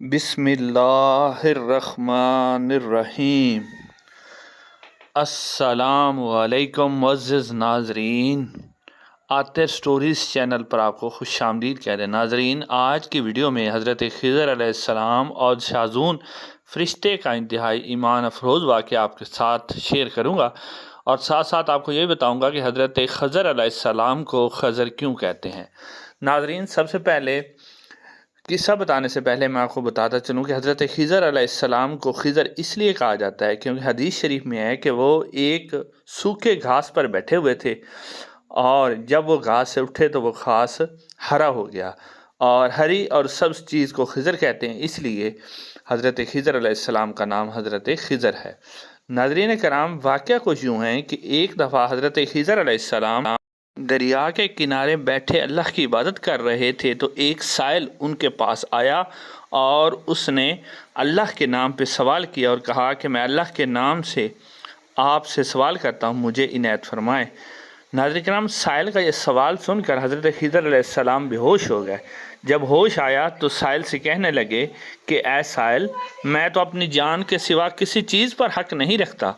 بسم اللہ الرحمن الرحیم۔ السلام علیکم معزز ناظرین، آتر سٹوریز چینل پر آپ کو خوش آمدید کہہ رہے ہیں۔ ناظرین، آج کی ویڈیو میں حضرت خضر علیہ السلام اور شاذون فرشتے کا انتہائی ایمان افروز واقعہ آپ کے ساتھ شیئر کروں گا، اور ساتھ ساتھ آپ کو یہ بتاؤں گا کہ حضرت خضر علیہ السلام کو خضر کیوں کہتے ہیں۔ ناظرین، سب سے پہلے قصہ بتانے سے پہلے میں آپ کو بتاتا چلوں کہ حضرت خضر علیہ السلام کو خضر اس لیے کہا جاتا ہے کیونکہ حدیث شریف میں ہے کہ وہ ایک سوکھے گھاس پر بیٹھے ہوئے تھے، اور جب وہ گھاس سے اٹھے تو وہ گھاس ہرا ہو گیا، اور ہری اور سبز چیز کو خضر کہتے ہیں، اس لیے حضرت خضر علیہ السلام کا نام حضرت خضر ہے۔ ناظرین کرام، واقعہ کچھ یوں ہے کہ ایک دفعہ حضرت خضر علیہ السلام دریا کے کنارے بیٹھے اللہ کی عبادت کر رہے تھے تو ایک سائل ان کے پاس آیا اور اس نے اللہ کے نام پہ سوال کیا اور کہا کہ میں اللہ کے نام سے آپ سے سوال کرتا ہوں، مجھے عنایت فرمائیں۔ ناظرین کرام، سائل کا یہ سوال سن کر حضرت خضر علیہ السلام بے ہوش ہو گئے۔ جب ہوش آیا تو سائل سے کہنے لگے کہ اے سائل، میں تو اپنی جان کے سوا کسی چیز پر حق نہیں رکھتا،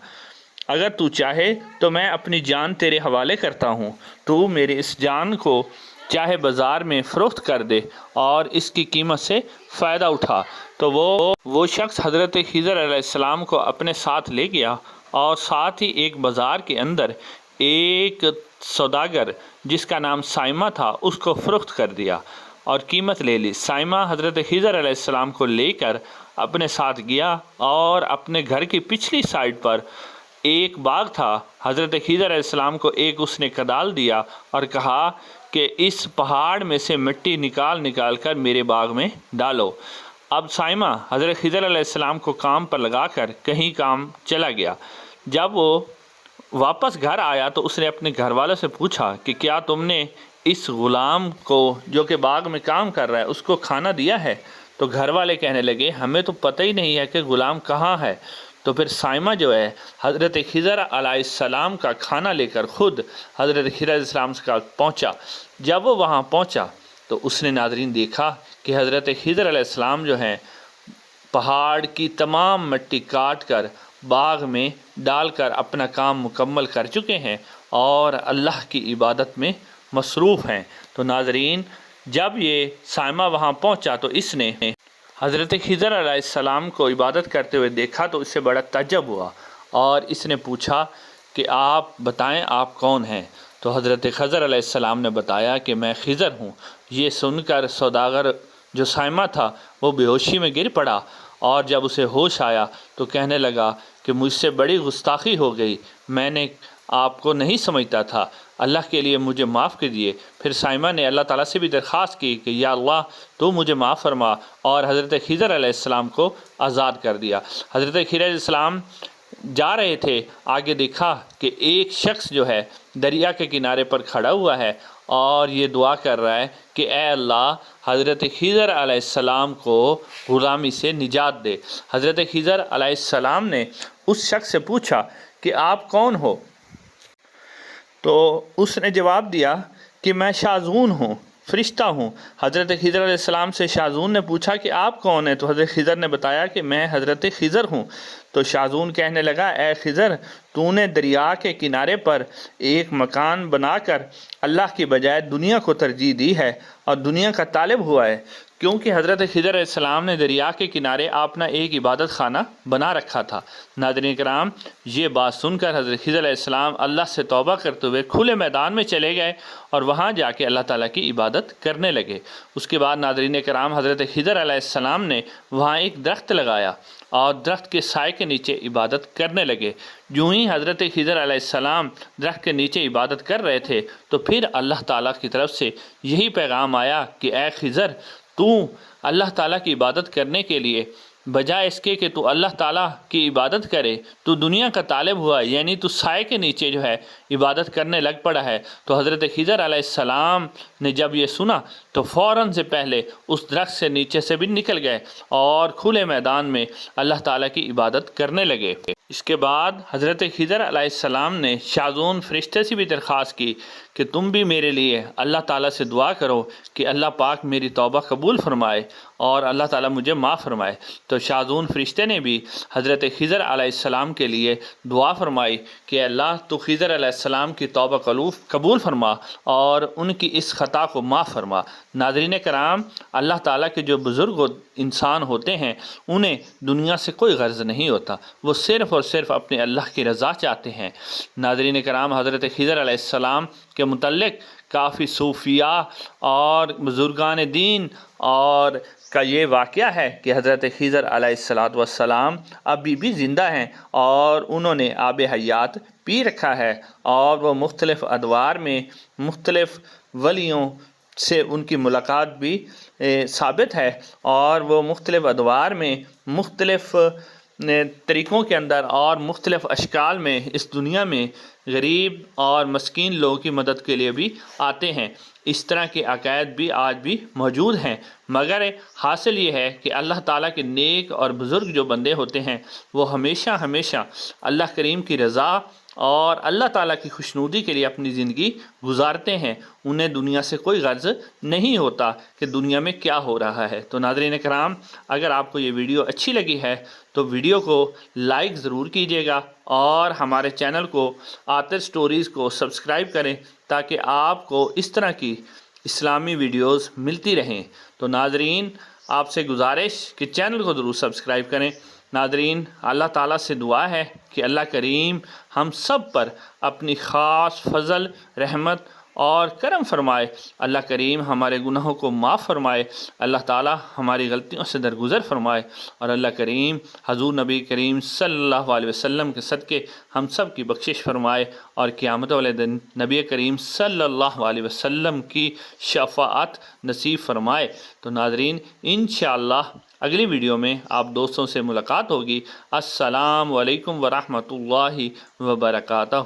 اگر تو چاہے تو میں اپنی جان تیرے حوالے کرتا ہوں، تو میری اس جان کو چاہے بازار میں فروخت کر دے اور اس کی قیمت سے فائدہ اٹھا۔ تو وہ شخص حضرت خضر علیہ السلام کو اپنے ساتھ لے گیا اور ساتھ ہی ایک بازار کے اندر ایک سوداگر جس کا نام سائمہ تھا اس کو فروخت کر دیا اور قیمت لے لی۔ سائمہ حضرت خضر علیہ السلام کو لے کر اپنے ساتھ گیا اور اپنے گھر کی پچھلی سائڈ پر ایک باغ تھا۔ حضرت خضر علیہ السلام کو ایک اس نے کدال دیا اور کہا کہ اس پہاڑ میں سے مٹی نکال نکال کر میرے باغ میں ڈالو۔ اب سائمہ حضرت خضر علیہ السلام کو کام پر لگا کر کہیں کام چلا گیا۔ جب وہ واپس گھر آیا تو اس نے اپنے گھر والوں سے پوچھا کہ کیا تم نے اس غلام کو جو کہ باغ میں کام کر رہا ہے اس کو کھانا دیا ہے؟ تو گھر والے کہنے لگے ہمیں تو پتہ ہی نہیں ہے کہ غلام کہاں ہے۔ تو پھر سائمہ جو ہے حضرت خضر علیہ السلام کا کھانا لے کر خود حضرت خضر علیہ السلام کے پاس پہنچا۔ جب وہ وہاں پہنچا تو اس نے ناظرین دیکھا کہ حضرت خضر علیہ السلام جو ہیں پہاڑ کی تمام مٹی کاٹ کر باغ میں ڈال کر اپنا کام مکمل کر چکے ہیں اور اللہ کی عبادت میں مصروف ہیں۔ تو ناظرین، جب یہ سائمہ وہاں پہنچا تو اس نے حضرت خضر علیہ السلام کو عبادت کرتے ہوئے دیکھا تو اس سے بڑا تعجب ہوا، اور اس نے پوچھا کہ آپ بتائیں آپ کون ہیں؟ تو حضرت خضر علیہ السلام نے بتایا کہ میں خضر ہوں۔ یہ سن کر سوداگر جو سائمہ تھا وہ بے ہوشی میں گر پڑا، اور جب اسے ہوش آیا تو کہنے لگا کہ مجھ سے بڑی گستاخی ہو گئی، میں نے آپ کو نہیں سمجھتا تھا، اللہ کے لیے مجھے معاف کیجیے۔ پھر سائمہ نے اللہ تعالیٰ سے بھی درخواست کی کہ یا اللہ تو مجھے معاف فرما، اور حضرت خضر علیہ السلام کو آزاد کر دیا۔ حضرت خضر علیہ السلام جا رہے تھے، آگے دیکھا کہ ایک شخص جو ہے دریا کے کنارے پر کھڑا ہوا ہے اور یہ دعا کر رہا ہے کہ اے اللہ حضرت خضر علیہ السلام کو غلامی سے نجات دے۔ حضرت خضر علیہ السلام نے اس شخص سے پوچھا کہ آپ کون ہو؟ تو اس نے جواب دیا کہ میں شاذون ہوں، فرشتہ ہوں۔ حضرت خضر علیہ السلام سے شاذون نے پوچھا کہ آپ کون ہیں؟ تو حضرت خضر نے بتایا کہ میں حضرت خضر ہوں۔ تو شاذون کہنے لگا اے خضر، تو نے دریا کے کنارے پر ایک مکان بنا کر اللہ کی بجائے دنیا کو ترجیح دی ہے اور دنیا کا طالب ہوا ہے، کیونکہ حضرت خضر علیہ السلام نے دریا کے کنارے اپنا ایک عبادت خانہ بنا رکھا تھا۔ ناظرین کرام، یہ بات سن کر حضرت خضر علیہ السلام اللہ سے توبہ کرتے ہوئے کھلے میدان میں چلے گئے اور وہاں جا کے اللہ تعالیٰ کی عبادت کرنے لگے۔ اس کے بعد ناظرین کرام، حضرت خضر علیہ السلام نے وہاں ایک درخت لگایا اور درخت کے سائے کے نیچے عبادت کرنے لگے۔ یوں ہی حضرت خضر علیہ السلام درخت کے نیچے عبادت کر رہے تھے تو پھر اللہ تعالیٰ کی طرف سے یہی پیغام آیا کہ اے خضر، تو اللہ تعالیٰ کی عبادت کرنے کے لیے بجائے اس کے کہ تو اللہ تعالیٰ کی عبادت کرے تو دنیا کا طالب ہوا، یعنی تو سائے کے نیچے جو ہے عبادت کرنے لگ پڑا ہے۔ تو حضرت خضر علیہ السلام نے جب یہ سنا تو فوراً سے پہلے اس درخت سے نیچے سے بھی نکل گئے اور کھلے میدان میں اللہ تعالیٰ کی عبادت کرنے لگے۔ اس کے بعد حضرت خضر علیہ السلام نے شاذون فرشتے سے بھی درخواست کی کہ تم بھی میرے لیے اللہ تعالیٰ سے دعا کرو کہ اللہ پاک میری توبہ قبول فرمائے اور اللہ تعالیٰ مجھے معاف فرمائے۔ تو شاذون فرشتے نے بھی حضرت خضر علیہ السلام کے لیے دعا فرمائی کہ اللہ تو خضر علیہ السلام کی توبہ قبول فرما اور ان کی اس خطا کو معاف فرما۔ ناظرین کرام، اللہ تعالیٰ کے جو بزرگ انسان ہوتے ہیں انہیں دنیا سے کوئی غرض نہیں ہوتا، وہ صرف اور صرف اپنے اللہ کی رضا چاہتے ہیں۔ ناظرین کرام، حضرت خضر علیہ السلام کے متعلق کافی صوفیاء اور بزرگان دین اور کا یہ واقعہ ہے کہ حضرت خضر علیہ السلام ابھی بھی زندہ ہیں اور انہوں نے آب حیات پی رکھا ہے، اور وہ مختلف ادوار میں مختلف ولیوں سے ان کی ملاقات بھی ثابت ہے، اور وہ مختلف ادوار میں مختلف طریقوں کے اندر اور مختلف اشکال میں اس دنیا میں غریب اور مسکین لوگوں کی مدد کے لیے بھی آتے ہیں۔ اس طرح کے عقائد بھی آج بھی موجود ہیں، مگر حاصل یہ ہے کہ اللہ تعالیٰ کے نیک اور بزرگ جو بندے ہوتے ہیں وہ ہمیشہ ہمیشہ اللہ کریم کی رضا اور اللہ تعالیٰ کی خوشنودی کے لیے اپنی زندگی گزارتے ہیں۔ انہیں دنیا سے کوئی غرض نہیں ہوتا کہ دنیا میں کیا ہو رہا ہے۔ تو ناظرین کرام، اگر آپ کو یہ ویڈیو اچھی لگی ہے تو ویڈیو کو لائک ضرور کیجیے گا اور ہمارے چینل کو آتر سٹوریز کو سبسکرائب کریں تاکہ آپ کو اس طرح کی اسلامی ویڈیوز ملتی رہیں۔ تو ناظرین، آپ سے گزارش کہ چینل کو ضرور سبسکرائب کریں۔ ناظرین، اللہ تعالیٰ سے دعا ہے کہ اللہ کریم ہم سب پر اپنی خاص فضل، رحمت اور کرم فرمائے۔ اللہ کریم ہمارے گناہوں کو معاف فرمائے، اللہ تعالیٰ ہماری غلطیوں سے درگزر فرمائے، اور اللہ کریم حضور نبی کریم صلی اللہ علیہ وسلم کے صدقے ہم سب کی بخشش فرمائے، اور قیامت والے دن نبی کریم صلی اللہ علیہ وسلم کی شفاعت نصیب فرمائے۔ تو ناظرین، انشاءاللہ اگلی ویڈیو میں آپ دوستوں سے ملاقات ہوگی۔ السلام علیکم ورحمۃ اللہ وبرکاتہ۔